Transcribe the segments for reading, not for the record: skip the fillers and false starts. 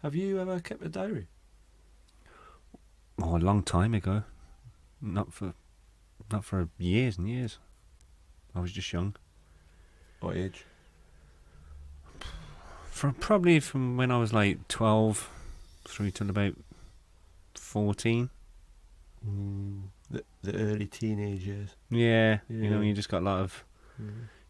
Have you ever kept a diary? Oh, a long time ago. Not for years and years. I was just young. What age? Probably from when I was like 12 through till about 14. The early teenage years. Yeah, Yeah. you know, you just got a lot of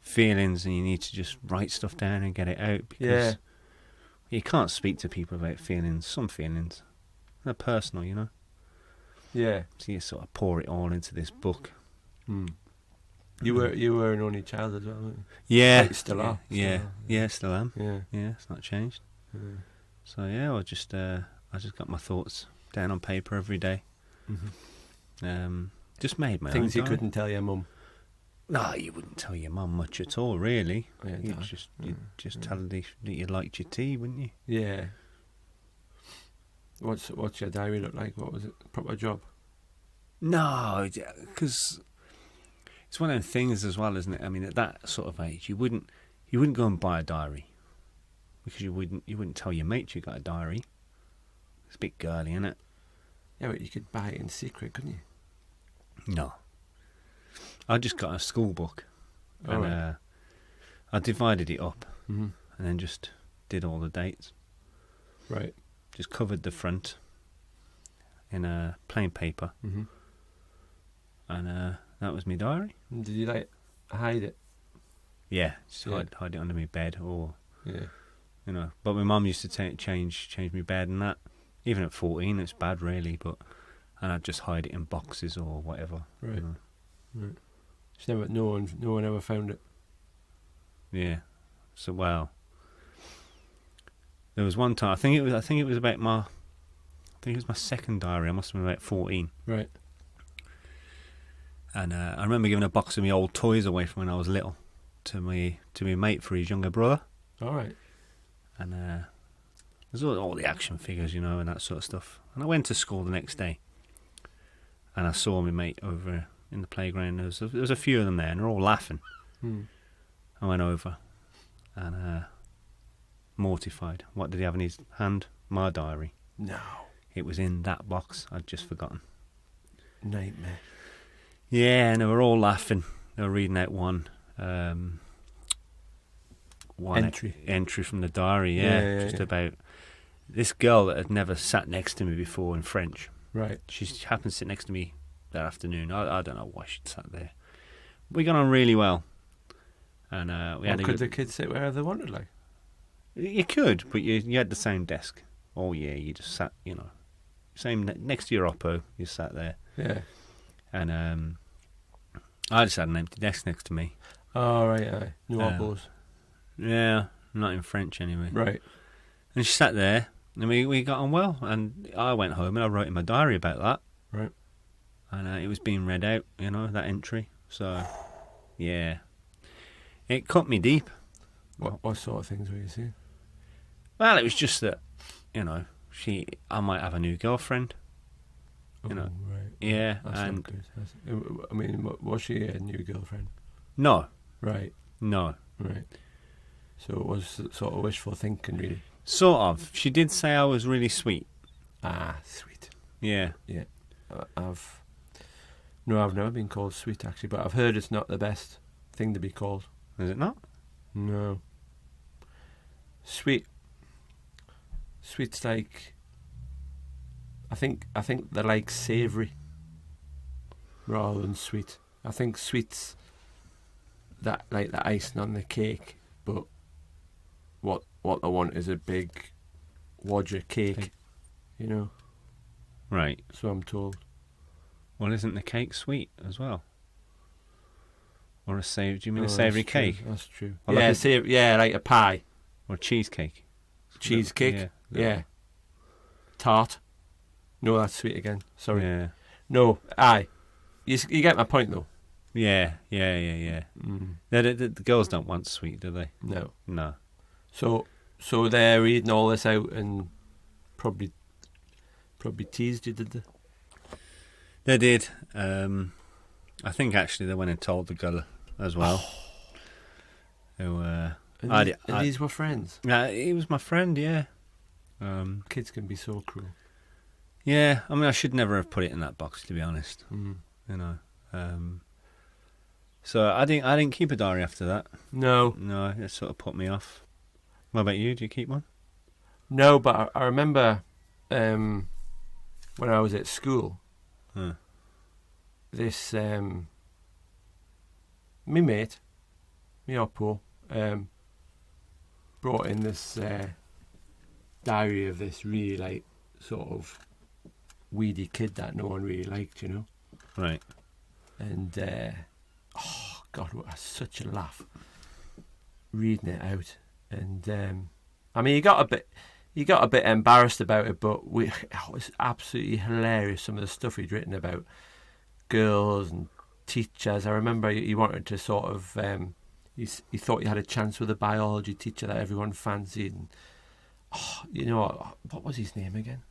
feelings and you need to just write stuff down and get it out because you can't speak to people about feelings. Some feelings, they're personal, you know. Yeah. So you sort of pour it all into this book. You were an only child as well, weren't you? Yeah, Like, still are. Still am. Yeah. Yeah, it's not changed. Yeah. So yeah, I just got my thoughts down on paper every day. Just made my Things own you diary. couldn't tell your mum. No, you wouldn't tell your mum much at all, really. Yeah, You'd just tell her that you liked your tea, wouldn't you? Yeah. What's your diary look like? What was it? Proper job? No, because it's one of those things as well, isn't it? I mean, at that sort of age, you wouldn't go and buy a diary because you wouldn't tell your mate you got a diary. It's a bit girly, isn't it? Yeah, but you could buy it in secret, couldn't you? No. I just got a school book and right. I divided it up Mm-hmm. and then just did all the dates. Right. Just covered the front in a plain paper and that was my diary. And did you hide it? Yeah, just hide it under my bed or Yeah. you know. But my mum used to change my bed and that. Even at 14, it's bad really, and I'd just hide it in boxes or whatever. Right. You know. Right. Just no one ever found it. Yeah. So there was one time. I think it was about my second diary. I must have been about 14. Right. And I remember giving a box of my old toys away from when I was little to my mate for his younger brother. All right. And there's all the action figures, you know, and that sort of stuff. And I went to school the next day, and I saw my mate over in the playground. There was a few of them there, and they're all laughing. I went over, and mortified. What did he have in his hand? My diary. No. It was in that box. I'd just forgotten. Nightmare. Yeah, and they were all laughing. They were reading out one entry from the diary. Yeah, about this girl that had never sat next to me before in French. Right. She happened to sit next to me that afternoon. I don't know why she'd sat there. We got on really well, and we had. Could the kids sit wherever they wanted, like? You could, but you had the same desk. Oh yeah, you just sat, you know, same next to your oppo. You sat there. Yeah. And I just had an empty desk next to me. Oh right, aye. No oppos. Yeah, not in French anyway. Right. And she sat there, and we got on well. And I went home and I wrote in my diary about that. Right. And it was being read out, you know, that entry. So, yeah, it cut me deep. What sort of things were you seeing? Well, it was just that, you know, I might have a new girlfriend. You know, right. Yeah, That's and not good. I mean, was she a new girlfriend? No. Right. No. Right. So it was sort of wishful thinking, really. Sort of. She did say I was really sweet. Ah, sweet. Yeah. Yeah. I've never been called sweet, actually, but I've heard it's not the best thing to be called. Is it not? No. Sweet's like, I think they're like savoury rather than sweet. I think sweet's that like the icing on the cake, but what I want is a big wodger cake, you know. Right. So I'm told. Well, isn't the cake sweet as well? Or do you mean a Oh, savoury that's true. cake? That's true. Well, Yeah, like a pie. Or cheesecake? Cheesecake? Yeah. Tart. No, that's sweet again. Sorry. Yeah. No, aye. You get my point, though. Yeah. The girls don't want sweet, do they? No. No. So they're reading all this out and probably teased you, did they? They did. I think actually they went and told the girl as well. Who? And these were friends. He was my friend. Yeah. Kids can be so cruel. Yeah, I mean, I should never have put it in that box, to be honest. Mm. You know. So I didn't keep a diary after that. No, It sort of put me off. What about you? Do you keep one? no, but I remember when I was at school, this me mate, me oppo, brought in this diary of this really like sort of weedy kid that no one really liked, you know. Right. And oh God, what such a laugh reading it out. And I mean, he got a bit embarrassed about it, but it was absolutely hilarious. Some of the stuff he'd written about girls and teachers. I remember he wanted to sort of he thought he had a chance with a biology teacher that everyone fancied. And, you know what was his name again?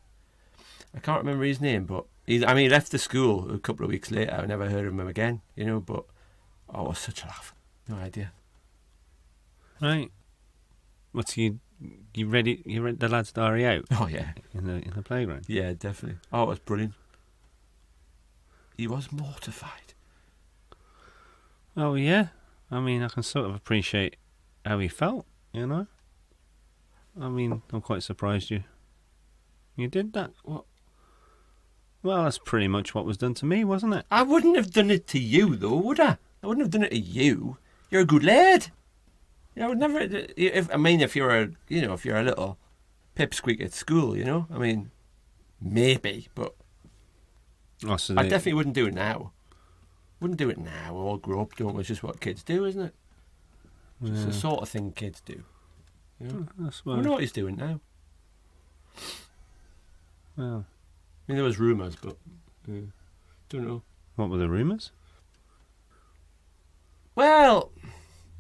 I can't remember his name, but he left the school a couple of weeks later. I never heard of him again, you know. But it was such a laugh. No idea. Right. What's you read it? You read the lad's diary out? Oh yeah, in the playground. yeah, definitely. Oh, it was brilliant. He was mortified. Oh yeah. I mean, I can sort of appreciate how he felt. You know. I mean, I'm quite surprised you did that. What? Well, that's pretty much what was done to me, wasn't it? I wouldn't have done it to you, though, would I? I wouldn't have done it to you. You're a good lad. I would never. If you're a little pipsqueak at school, you know. I mean, maybe, but Oh, so I definitely wouldn't do it now. Wouldn't do it now. We all grow up, don't we? It's just what kids do, isn't it? It's the sort of thing kids do. You know? I I suppose. wonder what he's doing now. Well, I mean, there was rumours, but don't know. what were the rumours? Well,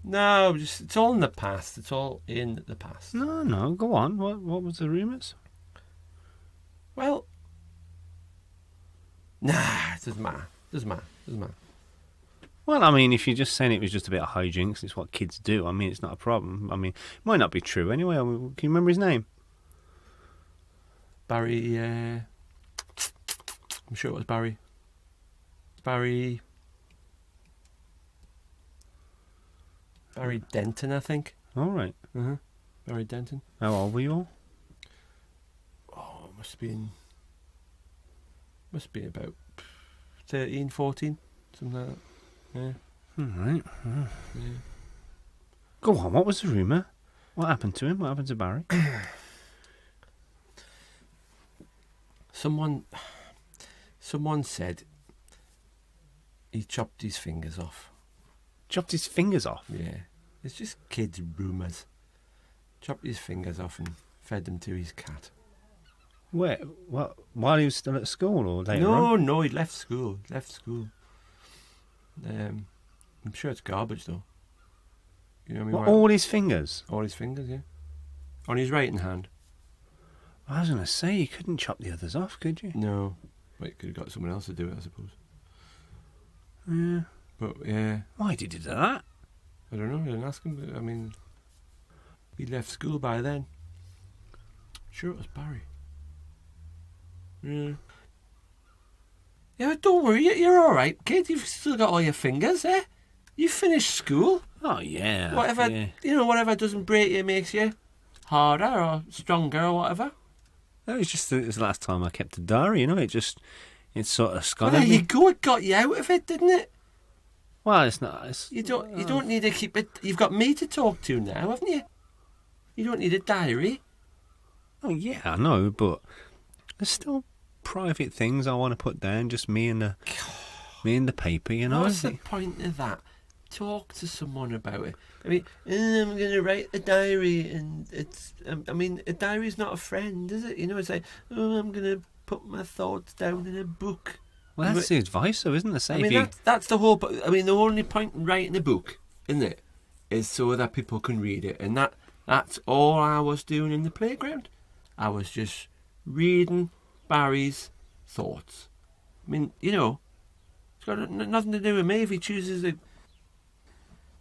no, just it's all in the past. It's all in the past. No, go on. What was the rumours? Well, nah, it doesn't matter. Doesn't matter. Well, I mean, if you're just saying it was just a bit of hijinks, it's what kids do. I mean, it's not a problem. I mean, it might not be true anyway. I mean, can you remember his name? Barry, I'm sure it was Barry. Barry Denton, I think. All right. Barry Denton. How old were you all? Oh, must have been about 13, 14, something like that. Yeah. All right. Yeah. Go on. What was the rumour? What happened to him? What happened to Barry? Someone said he chopped his fingers off. Chopped his fingers off. Yeah. It's just kids' rumours. Chopped his fingers off and fed them to his cat. Where? What? While he was still at school or later on? No, he left school. I'm sure it's garbage though. You know what I mean? What, all his fingers? All his fingers, yeah. On his right hand. I was going to say, you couldn't chop the others off, could you? No. But you could have got someone else to do it, I suppose. Yeah. But, yeah. Why did he do that? I don't know, I didn't ask him. But, I mean, he left school by then. Sure it was Barry. Yeah. Yeah, but don't worry, you're alright, kid. You've still got all your fingers, eh? You finished school. Oh, yeah. Whatever, yeah. Whatever doesn't break you makes you harder or stronger or whatever. It was the last time I kept a diary, you know. It sort of Well, scudded there me. you go. It got you out of it, didn't it? Well, it's not. You don't need to keep it. You've got me to talk to now, haven't you? You don't need a diary. Oh, yeah, I know, but there's still private things I want to put down. Just me and the paper, you know. What's the point of that? Talk to someone about it. I mean, I'm going to write a diary, and it's. a diary's not a friend, is it? You know, it's like, I'm going to put my thoughts down in a book. Well, that's the advice, though, isn't it? Say That's the whole. The only point in writing a book, isn't it, is so that people can read it, and that's all I was doing in the playground. I was just reading Barry's thoughts. I mean, it's got nothing to do with me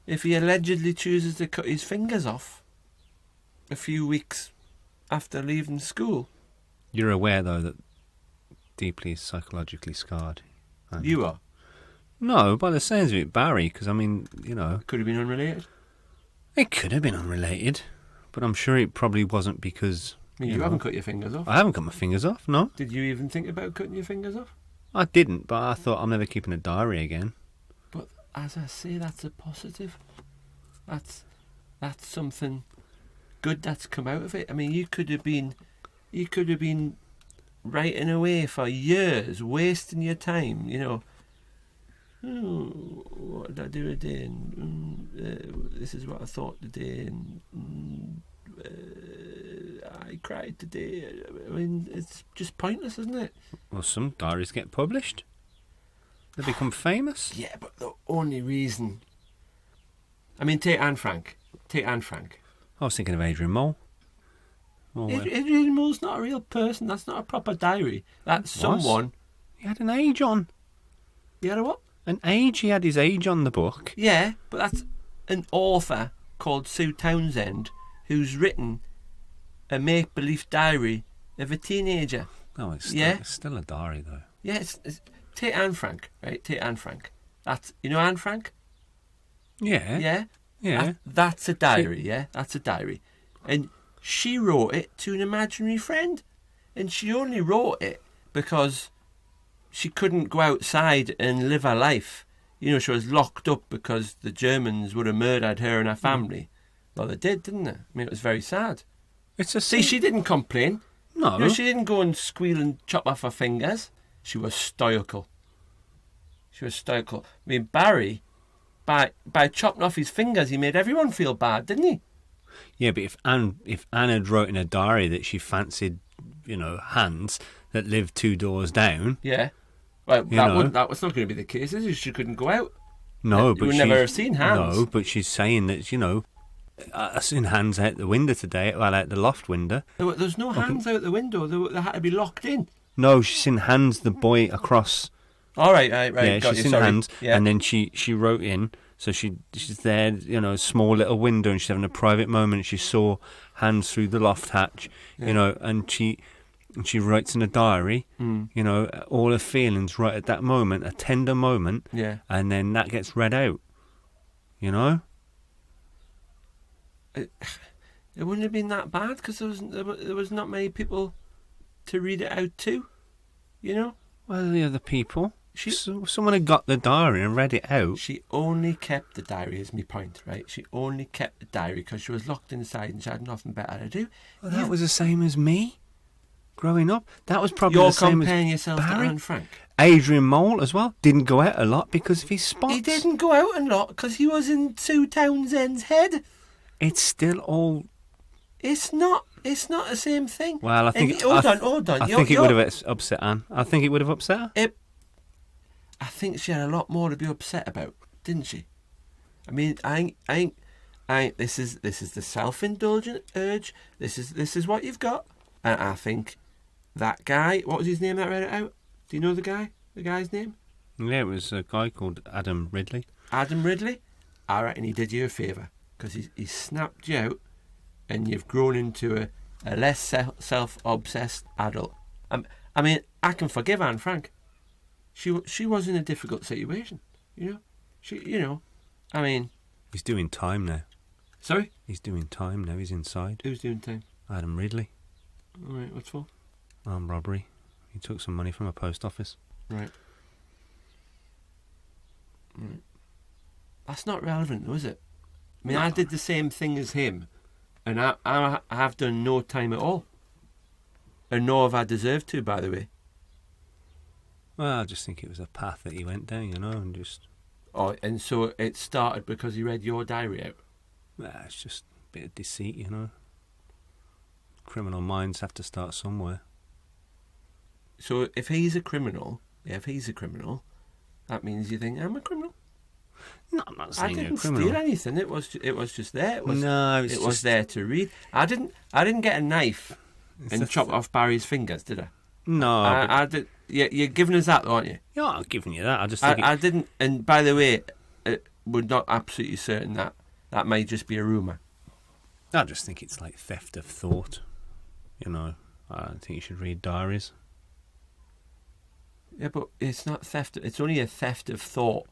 if he allegedly chooses to cut his fingers off a few weeks after leaving school. You're aware, though, that deeply psychologically scarred. And You are. No, by the sounds of it, Barry, because, I mean, you know... Could have been unrelated. It could have been unrelated, but I'm sure it probably wasn't because... I mean, you haven't cut your fingers off. I haven't cut my fingers off, no. Did you even think about cutting your fingers off? I didn't, but I thought I'm never keeping a diary again. But as I say, that's a positive. That's something good that's come out of it. I mean, you could have been writing away for years, wasting your time. You know, oh, what did I do today? And this is what I thought today, and I cried today. I mean, it's just pointless, isn't it? Well, some diaries get published. They become famous. Yeah, but the only reason... I mean, take Anne Frank. I was thinking of Adrian Mole. Oh, well. Adrian Mole's not a real person. That's not a proper diary. That's someone... He had an age on. You had a what? An age. He had his age on the book. Yeah, but that's an author called Sue Townsend who's written a make-believe diary of a teenager. Oh, it's still a diary, though. Yeah, it's take Anne Frank, right? Take Anne Frank. That's... You know Anne Frank? Yeah. Yeah? Yeah. That's a diary, yeah? That's a diary. And she wrote it to an imaginary friend. And she only wrote it because she couldn't go outside and live her life. You know, she was locked up because the Germans would have murdered her and her family. Well, they did, didn't they? I mean, it was very sad. See, she didn't complain. No. You know, she didn't go and squeal and chop off her fingers. She was stoical. I mean, Barry... By chopping off his fingers, he made everyone feel bad, didn't he? Yeah, but if Anne had wrote in a diary that she fancied, you know, Hans that lived 2 doors down. Yeah. Well, that was not going to be the case, is it? She couldn't go out. No, but you would never have seen Hans. No, but she's saying that, you know, I seen Hans out the window today, well, out the loft window. There's no Hans out the window. They had to be locked in. No, she's seen Hans, the boy across. All right. Yeah, she's seen Hans, and then she wrote in. So she's there, you know, a small little window, and she's having a private moment. She saw Hans through the loft hatch, you know, and she writes in a diary, you know, all her feelings right at that moment, a tender moment, and then that gets read out, you know. It wouldn't have been that bad because there was not many people to read it out to, you know. Well, the other people. Someone had got the diary and read it out. She only kept the diary, is my point, right? She only kept the diary because she was locked inside and she had nothing better to do. Well, that was the same as me growing up. That was probably You're the same as comparing yourself Barry. to Anne Frank. Adrian Mole as well didn't go out a lot because of his spots. He didn't go out a lot because he was in Sue Townsend's head. It's still all... It's not the same thing. Well, I think... Hold on. I think it would have upset Anne. I think it would have upset her. I think she had a lot more to be upset about, didn't she? I mean, this is the self-indulgent urge. This is what you've got. And I think that guy, what was his name that read it out? Do you know the guy? The guy's name? Yeah, it was a guy called Adam Ridley. Adam Ridley? I reckon he did you a favour because he snapped you out and you've grown into a less self-obsessed adult. I mean, I can forgive Anne Frank. She was in a difficult situation, you know. I mean... He's doing time now. Sorry? He's doing time now. He's inside. Who's doing time? Adam Ridley. All right, what for? Armed robbery. He took some money from a post office. Right. That's not relevant, though, is it? I mean, no. I did the same thing as him, and I have done no time at all. And nor have I deserved to, by the way. Well, I just think it was a path that he went down, you know, and just... Oh, and so it started because he read your diary out? Well, it's just a bit of deceit, you know. Criminal minds have to start somewhere. So if he's a criminal, that means you think, I'm a criminal? No, I'm not saying you're a criminal. I didn't steal anything. It was just there. It was there to read. I didn't get a knife and chop off Barry's fingers, did I? No, I did. You're giving us that, aren't you? Yeah, I'm giving you that. I just think I didn't. And by the way, we're not absolutely certain that may just be a rumour. I just think it's like theft of thought. you know, I don't think you should read diaries. Yeah, but it's not theft. It's only a theft of thought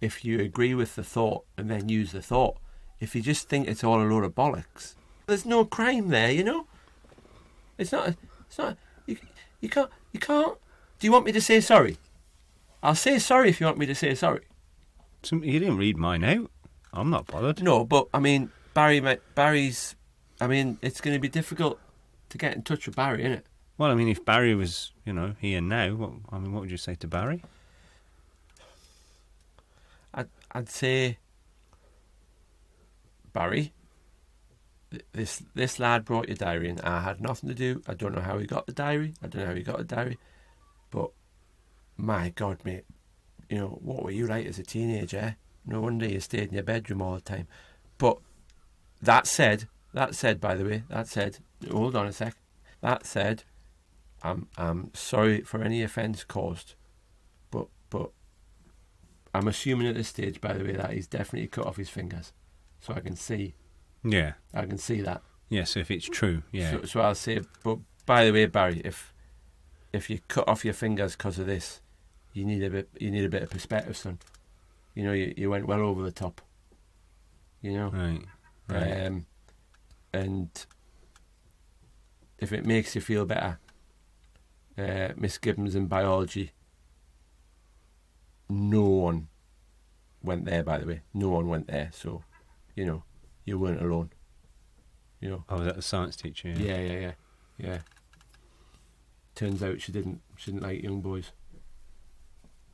if you agree with the thought and then use the thought. If you just think it's all a load of bollocks, there's no crime there, you know? It's not. You can't. Do you want me to say sorry? I'll say sorry if you want me to say sorry. So you didn't read mine out. I'm not bothered. No, but I mean, Barry's. I mean, it's going to be difficult to get in touch with Barry, isn't it? Well, I mean, if Barry was, you know, here now, what would you say to Barry? I'd say, Barry, this lad brought your diary in. I had nothing to do. I don't know how he got the diary. But my God, mate, you know, what were you like as a teenager? No wonder you stayed in your bedroom all the time. But that said, by the way, hold on a sec. That said, I'm sorry for any offence caused, but I'm assuming at this stage, by the way, that he's definitely cut off his fingers, so I can see. Yeah, I can see that. yeah. So if it's true, yeah. So I'll say. But by the way, Barry, if you cut off your fingers because of this, you need a bit of perspective, son. You know, you went well over the top. You know, Right. And if it makes you feel better, Miss Gibbons in biology, no one went there, by the way. No one went there, so, you know, you weren't alone. You know. Oh, was that the science teacher? Yeah. Turns out she didn't like young boys.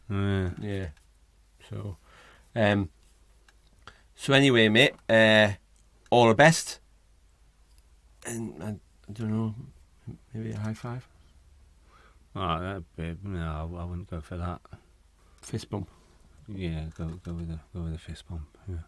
Yeah. So, anyway, mate, all the best. And I don't know, maybe a high five? Oh, that'd be, no, I wouldn't go for that. Fist bump. Yeah, go with the fist bump. Yeah.